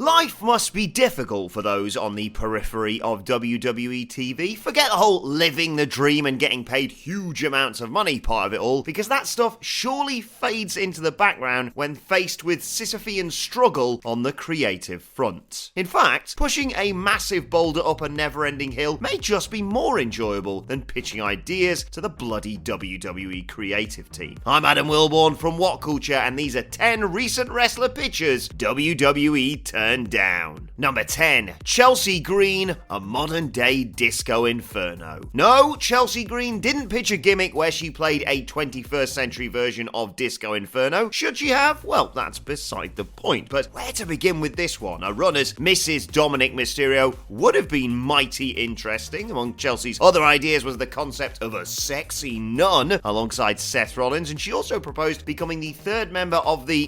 Life must be difficult for those on the periphery of WWE TV. Forget the whole living the dream and getting paid huge amounts of money part of it all, because that stuff surely fades into the background when faced with Sisyphean struggle on the creative front. In fact, pushing a massive boulder up a never-ending hill may just be more enjoyable than pitching ideas to the bloody WWE creative team. I'm Adam Wilborn from What Culture, and these are 10 recent wrestler pitches WWE turned down. Number 10. Chelsea Green, a modern-day Disco Inferno. No, Chelsea Green didn't pitch a gimmick where she played a 21st century version of Disco Inferno. Should she have? Well, that's beside the point. But where to begin with this one? A run as Mrs. Dominic Mysterio would have been mighty interesting. Among Chelsea's other ideas was the concept of a sexy nun alongside Seth Rollins, and she also proposed becoming the third member of the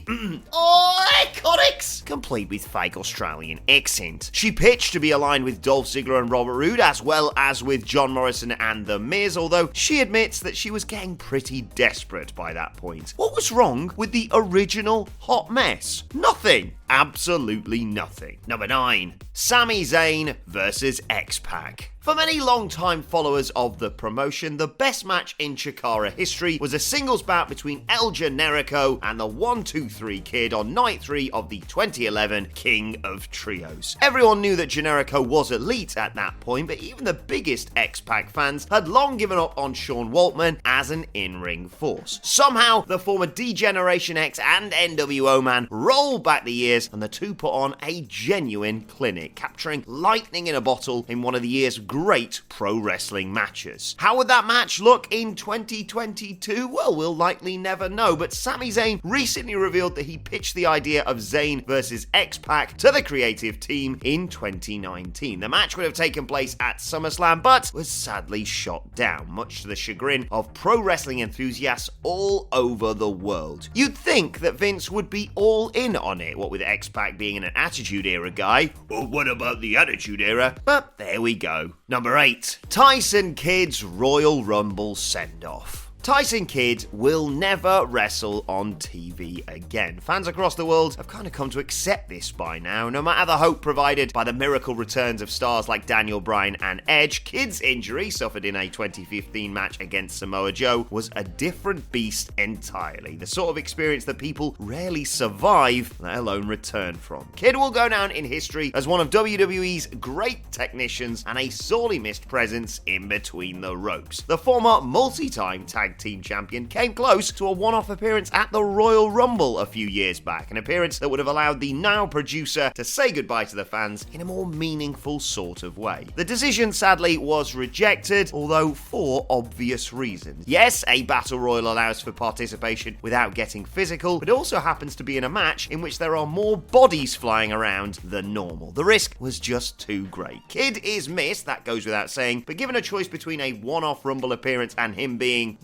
Iconics, complete with fake Australian accent. She pitched to be aligned with Dolph Ziggler and Robert Roode, as well as with John Morrison and The Miz, although she admits that she was getting pretty desperate by that point. What was wrong with the original Hot Mess? Nothing. Absolutely nothing. Number 9. Sami Zayn versus X-PAC. For many long-time followers of the promotion, the best match in Chikara history was a singles bout between El Generico and the 1-2-3 Kid on Night 3 of the 2011 King of Trios. Everyone knew that Generico was elite at that point, but even the biggest X-PAC fans had long given up on Sean Waltman as an in-ring force. Somehow, the former D-Generation X and NWO man rolled back the years, and the two put on a genuine clinic, capturing lightning in a bottle in one of the year's great pro wrestling matches. How would that match look in 2022? Well, we'll likely never know, but Sami Zayn recently revealed that he pitched the idea of Zayn versus X-PAC to the creative team in 2019. The match would have taken place at SummerSlam, but was sadly shot down, much to the chagrin of pro wrestling enthusiasts all over the world. You'd think that Vince would be all in on it, what with X-PAC being an Attitude Era guy. Well, what about the Attitude Era? But there we go. Number 8. Tyson Kidd's Royal Rumble send-off. Tyson Kidd will never wrestle on TV again. Fans across the world have kind of come to accept this by now. No matter the hope provided by the miracle returns of stars like Daniel Bryan and Edge, Kidd's injury, suffered in a 2015 match against Samoa Joe, was a different beast entirely. The sort of experience that people rarely survive, let alone return from. Kidd will go down in history as one of WWE's great technicians and a sorely missed presence in between the ropes. The former multi-time tag team champion came close to a one-off appearance at the Royal Rumble a few years back, an appearance that would have allowed the now producer to say goodbye to the fans in a more meaningful sort of way. The decision sadly was rejected, although for obvious reasons. Yes, a battle royal allows for participation without getting physical, but it also happens to be in a match in which there are more bodies flying around than normal. The risk was just too great. Kidd is missed, that goes without saying, but given a choice between a one-off Rumble appearance and him being,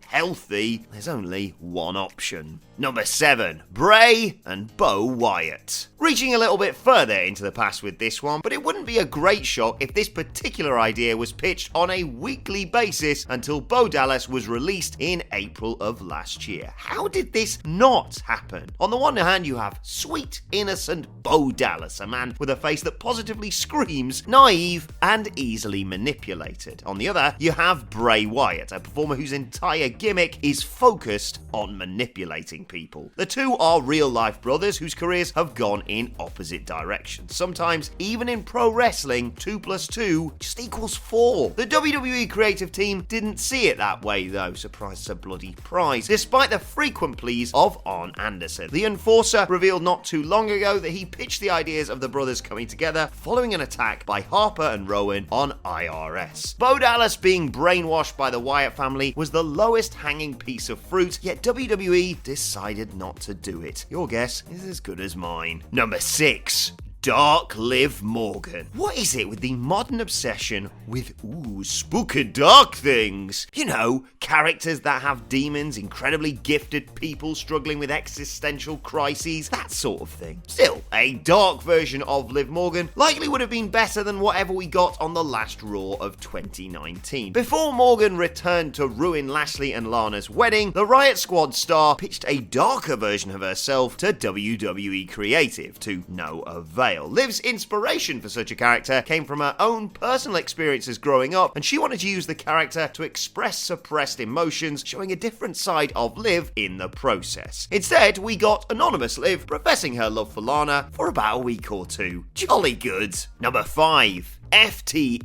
healthy, there's only one option. Number 7. Bray and Bo Wyatt. Reaching a little bit further into the past with this one, but it wouldn't be a great shock if this particular idea was pitched on a weekly basis until Bo Dallas was released in April of last year. How did this not happen? On the one hand, you have sweet, innocent Bo Dallas, a man with a face that positively screams naive and easily manipulated. On the other, you have Bray Wyatt, a performer whose entire gimmick is focused on manipulating people. The two are real-life brothers whose careers have gone in opposite directions. Sometimes, even in pro wrestling, 2 + 2 just equals 4. The WWE creative team didn't see it that way though, surprise is a bloody prize, despite the frequent pleas of Arn Anderson. The Enforcer revealed not too long ago that he pitched the ideas of the brothers coming together following an attack by Harper and Rowan on IRS. Bo Dallas being brainwashed by the Wyatt family was the lowest hanging piece of fruit, yet WWE decided not to do it. Your guess is as good as mine. Number 6. Dark Liv Morgan. What is it with the modern obsession with, spooky dark things? You know, characters that have demons, incredibly gifted people struggling with existential crises, that sort of thing. Still, a dark version of Liv Morgan likely would have been better than whatever we got on the last Raw of 2019. Before Morgan returned to ruin Lashley and Lana's wedding, the Riot Squad star pitched a darker version of herself to WWE Creative, to no avail. Liv's inspiration for such a character came from her own personal experiences growing up, and she wanted to use the character to express suppressed emotions, showing a different side of Liv in the process. Instead, we got anonymous Liv professing her love for Lana for about a week or two. Jolly good. Number 5. FTRKO.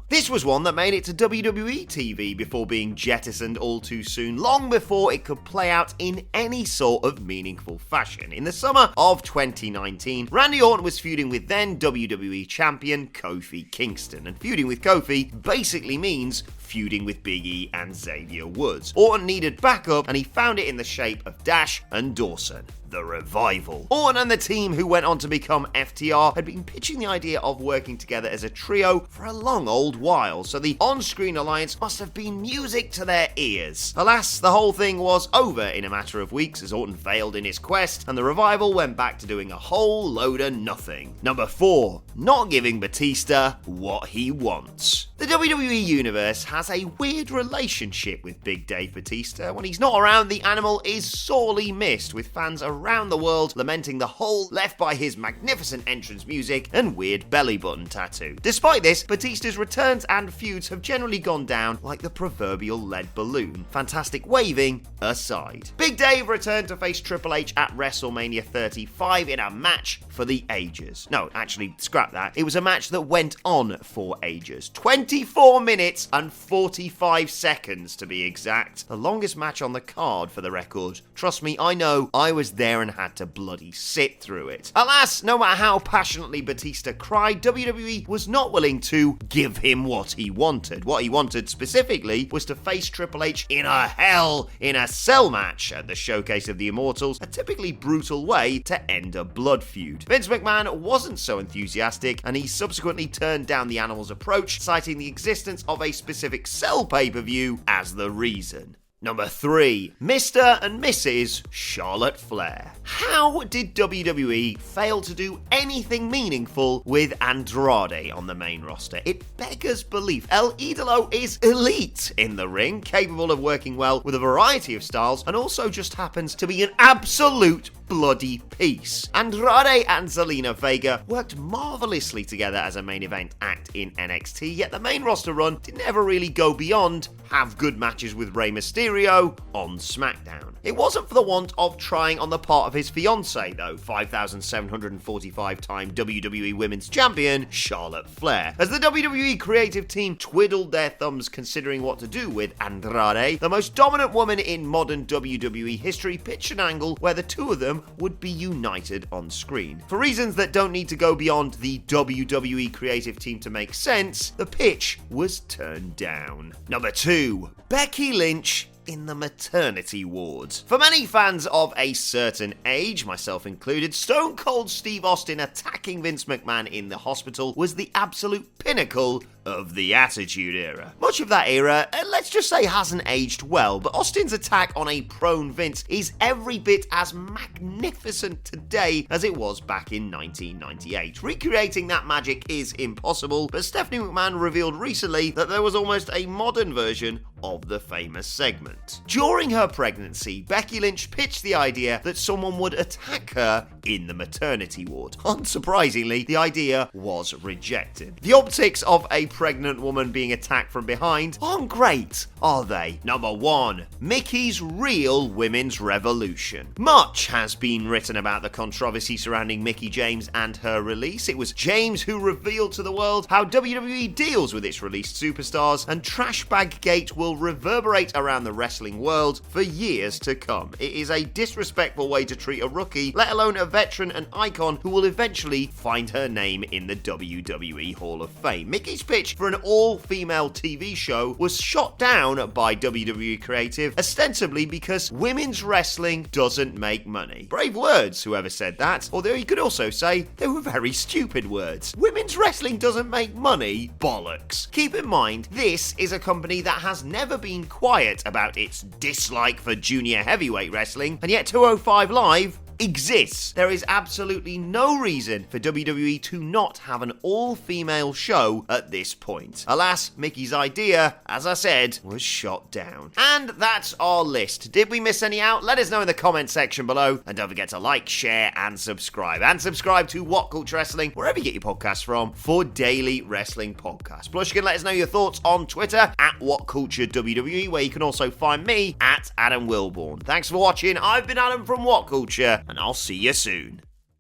This was one that made it to WWE TV before being jettisoned all too soon, long before it could play out in any sort of meaningful fashion. In the summer of 2019, Randy Orton was feuding with then WWE champion Kofi Kingston, and feuding with Kofi basically means feuding with Big E and Xavier Woods. Orton needed backup, and he found it in the shape of Dash and Dawson. The Revival. Orton and the team who went on to become FTR had been pitching the idea of working together as a trio for a long old while, so the on-screen alliance must have been music to their ears. Alas, the whole thing was over in a matter of weeks as Orton failed in his quest, and the Revival went back to doing a whole load of nothing. Number 4. Not giving Batista what he wants. The WWE Universe has a weird relationship with Big Dave Batista. When he's not around, the animal is sorely missed, with fans around the world lamenting the hole left by his magnificent entrance music and weird belly button tattoo. Despite this, Batista's returns and feuds have generally gone down like the proverbial lead balloon, fantastic waving aside. Big Dave returned to face Triple H at WrestleMania 35 in a match for the ages. No, actually, scrap that. It was a match that went on for ages. 24 minutes and 45 seconds to be exact. The longest match on the card for the record. Trust me, I know, I was there and had to bloody sit through it. Alas, no matter how passionately Batista cried, WWE was not willing to give him what he wanted. What he wanted specifically was to face Triple H in a Hell in a Cell match at the Showcase of the Immortals, a typically brutal way to end a blood feud. Vince McMahon wasn't so enthusiastic, and he subsequently turned down the Animal's approach, citing the existence of a specific Cell pay-per-view as the reason. Number 3. Mr. and Mrs. Charlotte Flair. How did WWE fail to do anything meaningful with Andrade on the main roster? It beggars belief. El Idolo is elite in the ring, capable of working well with a variety of styles, and also just happens to be an absolute bloody piece. Andrade and Zelina Vega worked marvelously together as a main event act in NXT, yet the main roster run didn't ever really go beyond have good matches with Rey Mysterio on SmackDown. It wasn't for the want of trying on the part of his fiancée, though, 5,745-time WWE Women's Champion Charlotte Flair. As the WWE creative team twiddled their thumbs considering what to do with Andrade, the most dominant woman in modern WWE history pitched an angle where the two of them would be united on screen. For reasons that don't need to go beyond the WWE creative team to make sense, the pitch was turned down. Number 2. Becky Lynch in the maternity ward. For many fans of a certain age, myself included, Stone Cold Steve Austin attacking Vince McMahon in the hospital was the absolute pinnacle of the Attitude Era. Much of that era, let's just say, hasn't aged well, but Austin's attack on a prone Vince is every bit as magnificent today as it was back in 1998. Recreating that magic is impossible, but Stephanie McMahon revealed recently that there was almost a modern version of the famous segment. During her pregnancy, Becky Lynch pitched the idea that someone would attack her in the maternity ward. Unsurprisingly, the idea was rejected. The optics of a pregnant woman being attacked from behind aren't great, are they? Number 1. Mickie's real women's revolution. Much has been written about the controversy surrounding Mickie James and her release. It was James who revealed to the world how WWE deals with its released superstars, and Trashbag Gate will reverberate around the wrestling world for years to come. It is a disrespectful way to treat a rookie, let alone a veteran and icon who will eventually find her name in the WWE Hall of Fame. Mickie's pitch pitch for an all-female TV show was shot down by WWE Creative, ostensibly because women's wrestling doesn't make money. Brave words, whoever said that, although you could also say they were very stupid words. Women's wrestling doesn't make money? Bollocks. Keep in mind, this is a company that has never been quiet about its dislike for junior heavyweight wrestling, and yet 205 Live exists. There is absolutely no reason for WWE to not have an all-female show at this point. Alas, Mickey's idea, as I said, was shot down. And that's our list. Did we miss any out? Let us know in the comment section below, and don't forget to like, share, and subscribe. And subscribe to What Culture Wrestling, wherever you get your podcasts from, for daily wrestling podcasts. Plus, you can let us know your thoughts on Twitter, at WhatCultureWWE, where you can also find me, at Adam Wilborn. Thanks for watching. I've been Adam from What Culture, and I'll see you soon.